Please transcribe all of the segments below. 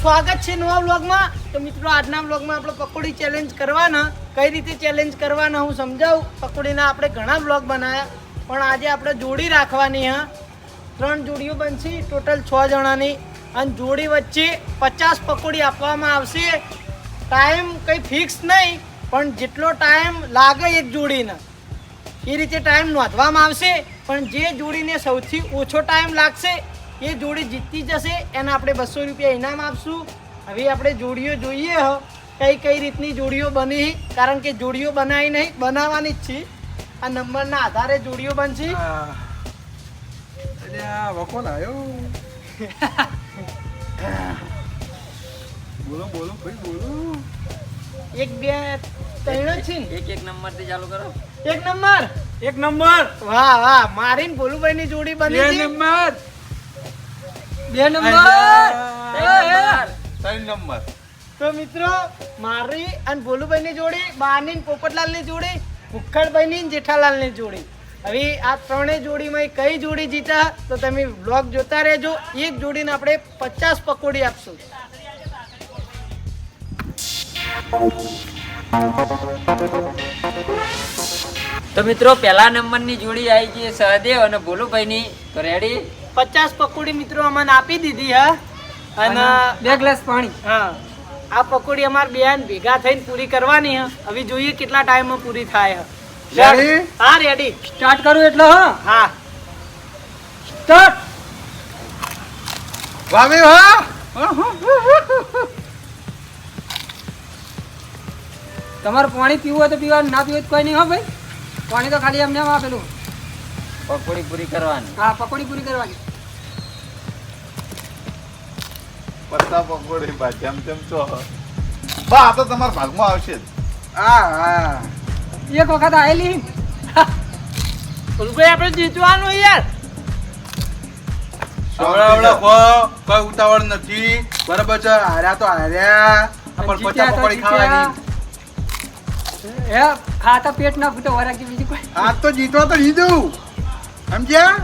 સ્વાગત છે નવા વ્લોગમાં. તો મિત્રો આજના વ્લોગમાં આપણે પકોડી ચેલેન્જ કરવાના. કઈ રીતે ચેલેન્જ કરવાના હું સમજાવું. પકોડીના આપણે ઘણા વ્લોગ બનાવ્યા, પણ આજે આપણે જોડી રાખવાની. હા, 3 જોડીઓ બનશે, ટોટલ 6 જણાની, અને જોડી વચ્ચે 50 પકોડી આપવામાં આવશે. ટાઈમ કંઈ ફિક્સ નહીં, પણ જેટલો ટાઈમ લાગે એક જોડીને એ રીતે ટાઈમ નોંધવામાં આવશે. પણ જે જોડીને સૌથી ઓછો ટાઈમ લાગશે એ જોડી જીતી જશે. એને આપણે 200 રૂપિયા ઇનામ આપશું. હવે આપણે જોડીઓ જોઈએ કઈ રીતની જોડીઓ બની, કારણ કે જોડીઓ બનાવી નહીં, બનાવવાની જ છે. આ નંબરના આધારે જોડીઓ બનશે. વકોલ આવ્યો. બોલો બોલો ભાઈ બોલો. 1 2 3 છે ને? એક નંબર થી ચાલુ કરો. 1 નંબર. 1 નંબર. વાહ વાહ, મારી ને ભોલુભાઈ ની જોડી બની 2 છે. નંબર. 2 નંબર. 3 નંબર. તો મિત્રો, મારી અને ભોલુભાઈ ની જોડી, બાની ને પોપટલાલ ની જોડી, ભુખડભાઈ ની જેઠાલાલ ની જોડી. હવે આ ત્રણેય જોડીમાં કઈ જોડી જીતા તો તમે બ્લોગ જોતા રહેજો. એક જોડીને આપણે 50 પકોડી આપશું. તો મિત્રો પહેલા નંબરની જોડી આવી છે સહદેવ અને ભોલુભાઈ ની. તો રેડી? 50 પકોડી મિત્રો અમને આપી દીધી. હા, અને 2 ગ્લાસ પાણી. હા, આ પકોડી અમાર બેન ભેગા થઈને પૂરી કરવાની. હવે જોઈએ કેટલા ટાઈમમાં પૂરી થાય. રેડી? હા, રેડી. સ્ટાર્ટ કરું એટલે હા, સ્ટાર્ટ. વાવે વાહ. તમારે પાણી પીવું હોય તો પીવાનું, ના પીવું હોય તો કોઈ નહીં. હો ભાઈ, પાણી તો ખાલી એમને આપેલું. પકોડી પૂરી કરવાની. હા, પકોડી પૂરી કરવાની. પત્તા પકોડી બા જેમ તેમ છો બા, આ તો તમારા ભાગમાં આવશે જ. હા હા. એક વખત આવેલી. ભોલુભાઈ આપણે જીતવાનું યાર. આવડા કોઈ ઉતાવળ નથી. બરાબર છે. હાર્યા તો હાર્યા, પણ જીત્યા તો 50 પકોડી ખાવાની. એ ખાતા પેટ ના ફૂટો વરાકી બીજું કોઈ. આ તો જીતવા તો લીધું, સમજ્યા?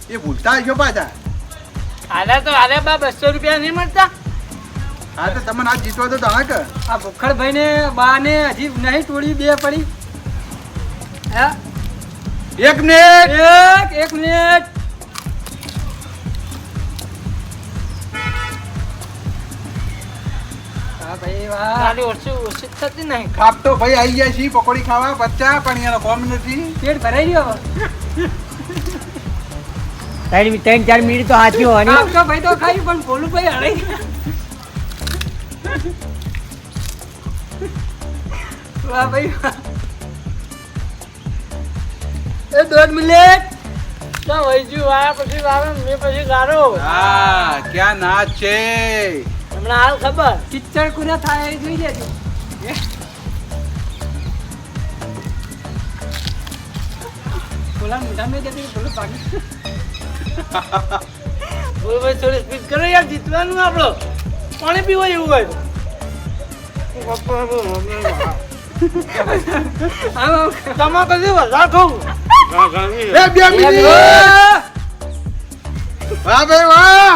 એ ભૂલતા હશો પાછા. હાલે તો હાલે બા, 200 રૂપિયા નહીં મળતા. હા તો તમને આ જીતવા તો હા કે આ ભુખડભાઈ ને બા ને હજી નહીં તોડી, 2 પડી. હે, 1 મિનિટ. એક મિનિટ. હા ભાઈ વાહ. ખાલી ઓછી ઓછી જ થતી નહીં. ખાપ તો ભાઈ આવી જાય છે પકોડી ખાવા 50, પણ એનો કોમ નથી. પેટ ભરાઈ ગયો હવે. 3-4 મિનિટ તો હાથી હોવાની. આમ તો ભાઈ તો ખાઈ, પણ ભોલું ભાઈ હરાઈ ગયા. વાહ ભાઈ વાહ. એ 1.5 મિનિટ. તો વૈજુ વાળા પછી વાળા, મેં પછી ગારો. હા, ક્યાં નાચ છે. હમણાં હાલ ખબર. કિચડ કુના થાય એ જોઈ લેજો. બોલા મોઢા મેં જતી બોલું પાણી. ભોલુભાઈ થોડી સ્પીડ કરો યાર, જીતવાનું આપણો. પાણી પીવો એવું હોય. તમારે કદી વધારે ખાવું. 2 મિનિટ. વાહ ભાઈ વાહ.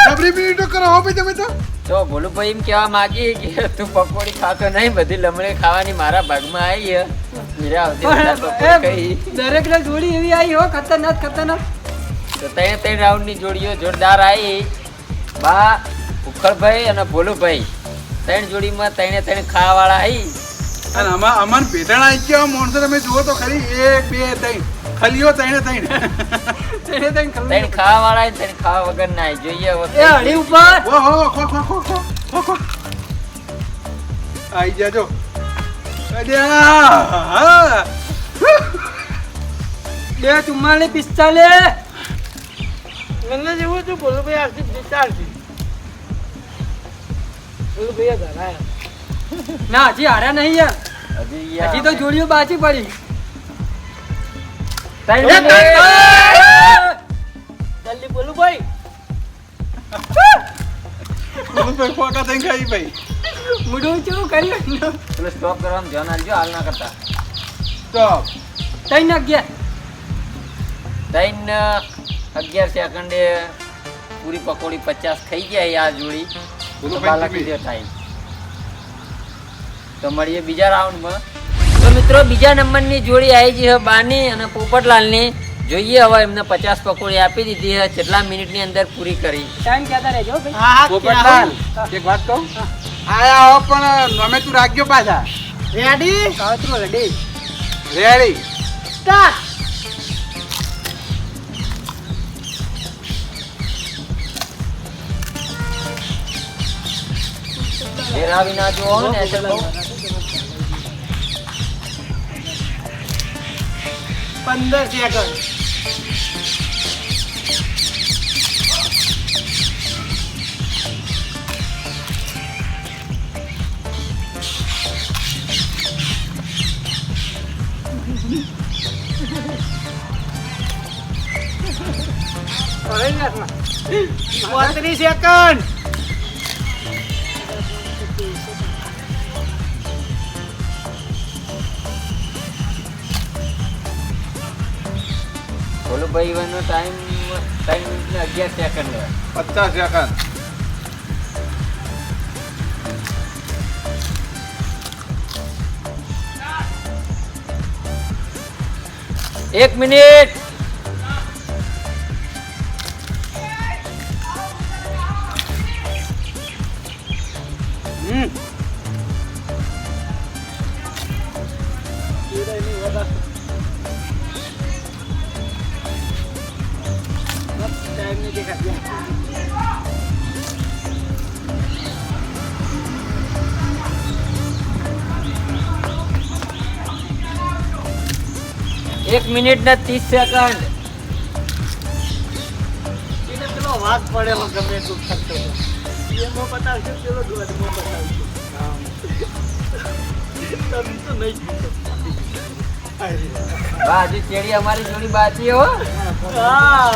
જબરી મિનિટો કરો હો ભાઈ તમે તો. તો ભોલુભાઈ એમ કહેવા માંગી કે તું પકોડી ખાતો નહીં, બધી લમણે ખાવાની મારા ભાગમાં આવી હે. મીરા આવતી વધારે પકોડી ખાઈ. દરેક ને જોડી એવી આવી હો, ખતરનાક ખતરનાક. તો 3 રાઉન્ડની જોડીઓ જોરદાર આવી. બા, ઉખડભાઈ અને ભોલુભાઈ 3 જોડીમાં 3 ખાવાવાળા આવી. અને અમાર ભેટણ આવી ગયા માણસો તમે જુઓ તો ખરી. 1 2 3 ખલીઓ 3 3 ખાવાવાળા 3 ખાવા વગર ના આવી. જોઈએ હવે એ હળી ઉપર. ઓહો ખો ખો ખો ખો ખો. આઈ જાજો. અલ્યા. 2 44. મને જેવું હતું ભોલુભાઈ આરતી જીતાડતી. ભોલુભાઈ ધરાયા. ના, હજી હાર્યા નહીં યાર. હજી તો જોડીઓ બાકી પડી. જલ્દી ભોલુભાઈ. ભાઈ ખોકા થઈને ખાઈ ભાઈ. મોઢું કેવું કર્યું. પેલો સ્ટોપ કરવામાં ધ્યાન આપજો, હાલ ના કરતા. સ્ટોપ. 3 11. 3 11 સેકન્ડે પૂરી પકોડી 50 ખાઈ ગયા આ જોડી બોલો તો ભાઈ, બાલાકી જે થાય તો મળીએ બીજા રાઉન્ડમાં. તો મિત્રો બીજા નંબરની જોડી આવી છે બાની અને પોપટલાલની. જોઈએ હવે એમને 50 પકોડી આપી દીધી છે, કેટલા મિનિટની અંદર પૂરી કરી. ટાઈમ કહેતા રહેજો ભાઈ. હા હા પોપટલાલ એક વાત કહું આયા હો પણ નમે તું રાખજો પાછા રેડી કાવતરું રેડી. Ready start. ડેરાવી ના જો ને એટલે બહુ 15 સેકન્ડ. હવે જ હાથમાં. 35 સેકન્ડ. બોલો ભાઈ ઈવનનો ટાઈમ 3 મિનિટ ને 11 સેકન્ડ છે. 50 સેકન્ડ. એક મિનિટ. ટાઈમ નહીં દેખાતો. એક મિનિટ ને 30 સેકન્ડ. એને પેલો વાઘ પડેલો ગમે એટલું થતો હતો. એમાં બતાવશે પેલો દોડમાં બતાવશે. તમે તો નહીં જીતો. બા હજી ચેડી અમારી જોડી બાકી હો. હા.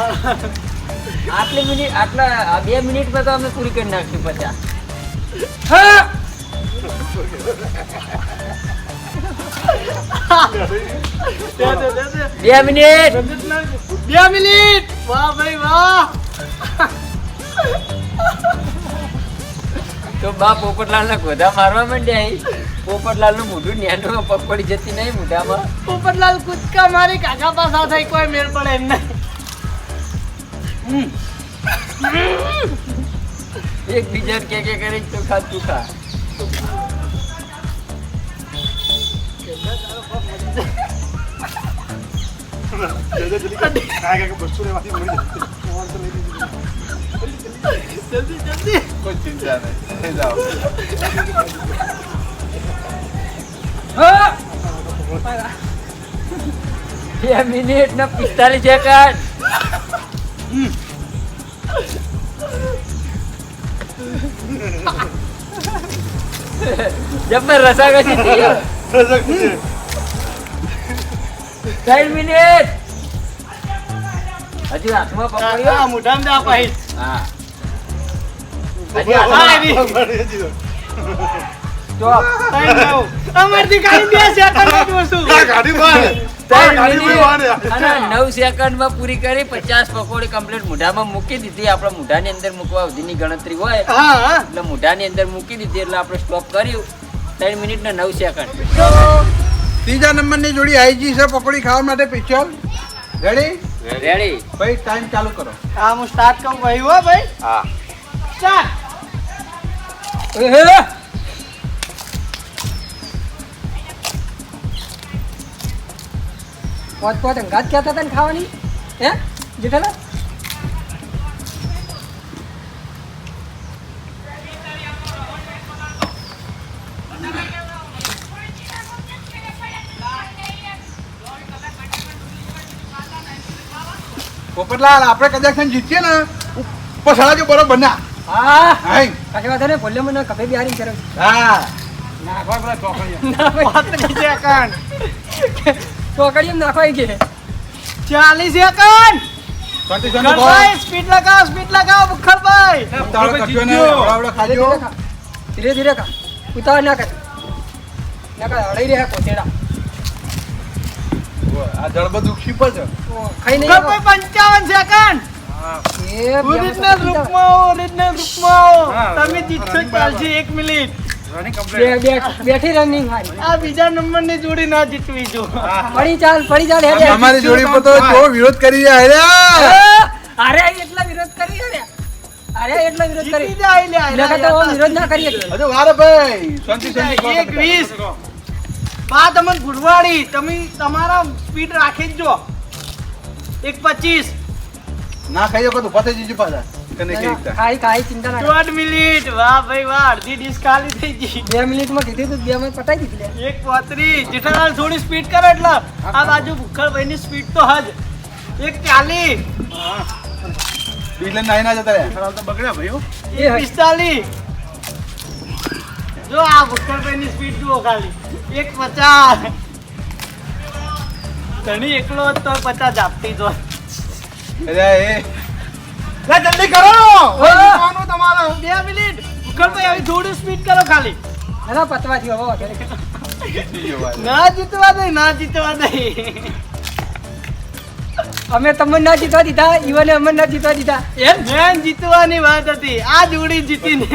આટલી મિનિટ આટલા 2 મિનિટમાં તો અમે પૂરી કરી નાખશું 50. દે દે દે દે. 2 મિનિટ. 2 મિનિટ. વાહ ભાઈ વાહ. તો બા પોપટલાલ ના ગોધા મારવા માંડ્યા. પોપટલાલ નું મોઢું નેનું પગ પડી જતી નહીં મોઢામાં. પોપટલાલ કૂદકા મારી કાકા પાસા થઈ કોઈ મેળ પડે એમ નહીં. એકબીજાને કે કરી ચોખા ચોખા. જલ્દી જલ્દી. કોઈ ચિંતા નહીં. થઈ જાઓ. હા! 2 મિનિટ ને 45 સેકન્ડ. જબ્બર રસાકસી થઈ ગયો. 3 મિનિટ. હજી હાથમાં પકડ્યો. હા મોઢામાં જા પાઈ. હા. હજી હાથમાં. સ્ટોપ. અમારથી ખાલી 2 સેકન્ડ જ ઓછું. ગાડી મારે. 3 ગાડી મિનિટ મારે. અને 9 સેકન્ડમાં પૂરી કરી 50 પકોડી કમ્પ્લીટ મોઢામાં મૂકી દીધી. આપણે મોઢાની અંદર મૂકવા સુધીની ગણતરી હોય હા હા. એટલે મોઢાની અંદર મૂકી દીધી એટલે આપણે સ્ટોપ કર્યું. 3 મિનિટ ને 9 સેકન્ડ. ત્રીજા નંબરની જોડી આવી ગઈ છે પકોડી ખાવા માટે પિક્ચર રેડી રેડી. ભાઈ ટાઈમ ચાલુ કરો હા હું સ્ટાર્ટ કરું ભાઈ હો ભાઈ. હા. સ્ટાર્ટ. પોત પોત અંગાત કહેતા હતા ને ખાવાની. હે જેઠાલાલ? પોપટલાલ આપણે કદાચ જીતીએ ને ઉપર સડાજો બરોબર ના હા હાય કાંઈ વાંધો નહીં. ભોલે મને કફે બિહારી કરે. હા નાખવા પેલા ચોકડીઓ 35 સેકન્ડ. ચોકડીએ નાખવા કે 40 સેકન્ડ. કંટીશન ગણભાઈ સ્પીડ લગાવો બુખરભાઈ. તાળો કટ્યો ને આવડો ખાજો ધીરે ધીરે ખા. ઉતાવળ ના કર. ના કર હળાઈ રહ્યા કોચેડા. આ જળબદ ઉખી પર છે ખાઈ નહીં બુખરભાઈ 55 સેકન્ડ. એ ઓરિજિનલ રૂપમાં આવો, ઓરિજિનલ રૂપમાં આવો. તમે જીતશો જ ચાલશે. 1 મિનિટ. બેઠી રનિંગ હારી. આ બીજા નંબરની જોડી ના જીતવી જો. પડી ચાલ હેડે. અમારી જોડી પર તો જો વિરોધ કરી રહ્યા હેડ્યા. અરે એટલા વિરોધ કરી હેડે. અરે એટલા વિરોધ કરી. જીતી જાય લે, એટલે કે તો વિરોધ ના કરીએ. હજુ વારે ભાઈ શાંતિ શાંતિ કહો એક 20. બા તમને ભૂલવાડી, તમે તમારા સ્પીડ રાખી જ જો. 1:25. ના ખાઈ શકો તો પતે જીજુ પાછા કને કઈ રીતના. ખાઈ ચિંતા ના કર. 4 મિનિટ. વાહ ભાઈ વાહ, અડધી ડીશ ખાલી થઈ ગઈ. 2 મિનિટમાં કીધી તું 2 માં પટાઈ દીધી લે. 1:35. જેઠાલાલ થોડી સ્પીડ કરો એટલે આ બાજુ ભૂખરભાઈની સ્પીડ તો હજ. 1:40. બીજલે નાઈ ના જતા રહ્યા તો બગડ્યા ભાઈઓ. 1:45. જો આ ભૂખરભાઈની સ્પીડ જુઓ ખાલી. 1:50. ધણી એકલો જ તો 50 આપતી જો. અરે એ લે જલ્દી કરો કોનું તમારો 2 મિનિટ. ભૂખરભાઈ આવી થોડી સ્પીડ કરો ખાલી. ના પતવા થયો હવે જીતી ગયો ભાઈ. ના જીતવા દે, ના જીતવા દે. અમે તમને ના જીતવા દીધા, ઈવને અમને ના જીતવા દીધા. મેં જીતવાની વાત હતી. આ જોડી જીતીને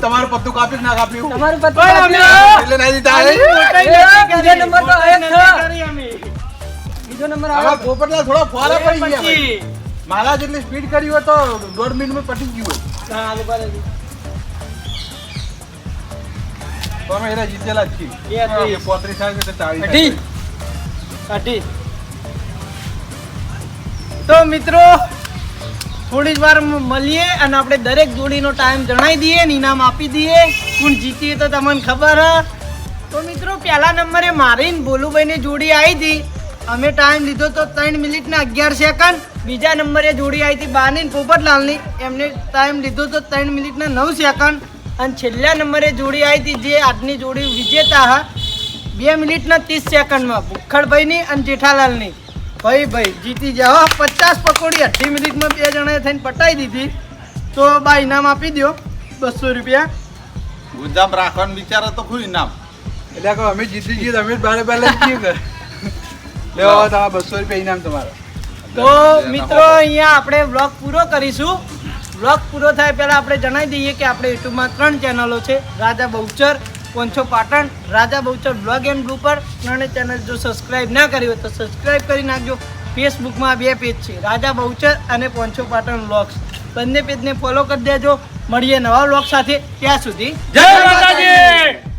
તમારું પત્તું કાપ્યું કે ના કાપ્યું તમારું પણ પતવા અમે એટલે ના જીતા આની મોટાઈ નથી કરી. બીજો નંબર તો આયો જ મોટાઈ નથી કરી અમે. બીજો નંબર આવા આવે. પોપટલાલ થોડા ફોરા પડી ગયા ભાઈ. પછી. મારા જેટલી સ્પીડ કરી હોય તો 1.5 મિનિટમાં પટી ગયું હોય હા, આલુ બાજુ. તો અમે એરા જીતેલા જ છીએ એ હતી. 35 થાય તો 40 અઢી. કાઢી. તો મિત્રો થોડી જ વાર મળીએ અને આપણે દરેક જોડીનો ટાઈમ જણાવી દઈએ ને ઇનામ આપી દઈએ. કોણ જીતીએ તો તમને ખબર હ. તો મિત્રો પહેલા નંબરે મારી ને ભોલુભાઈની જોડી આવી હતી. અમે ટાઈમ લીધો તો 3 મિનિટ ને 11 સેકન્ડ. બીજા નંબરે જોડી આવી હતી બાની ને પોપટલાલની. એમને ટાઈમ લીધો તો 3 મિનિટ ને 9 સેકન્ડ. અને છેલ્લા નંબરે જોડી આવી હતી જે આજની જોડી વિજેતા હા 2 મિનિટ ને 30 સેકન્ડમાં ભૂખડભાઈની અને જેઠાલાલની. ભાઈ જીતી જાઓ. 50 પકોડી 8 મિનિટમાં 2 જણાએ થઈને પટાઈ દીધી. તો બા ઇનામ આપી દો 200 રૂપિયા. ગુંજામ રાખવાનું વિચાર તો ખુદ ઇનામ. એટલે કહો અમે જીતી ગઈએ તો અમે જ બારે બારે લઈ જઈએ લેવા તમારા 200 રૂપિયા ઇનામ તમારો. તો મિત્રો અહીંયા આપણે બ્લોગ પૂરો કરીશું. બ્લોગ પૂરો થાય પહેલાં આપણે જણાવી દઈએ કે આપણે યુટ્યુબમાં 3 ચેનલો છે. રાજા બહુચર, પોંછો પાટણ, રાજા બહુચર બ્લોગ એન્ડ બ્લૂપર. ત્રણે ચેનલ જો સબસ્ક્રાઇબ ના કરી હોય તો સબસ્ક્રાઇબ કરી નાખજો. ફેસબુકમાં 2 પેજ છે, રાજા બહુચર અને પોંછો પાટણ બ્લોગ્સ. બંને પેજને ફોલો કરી દેજો. મળીએ નવા બ્લોગ સાથે. ત્યાં સુધી જય માતાજી.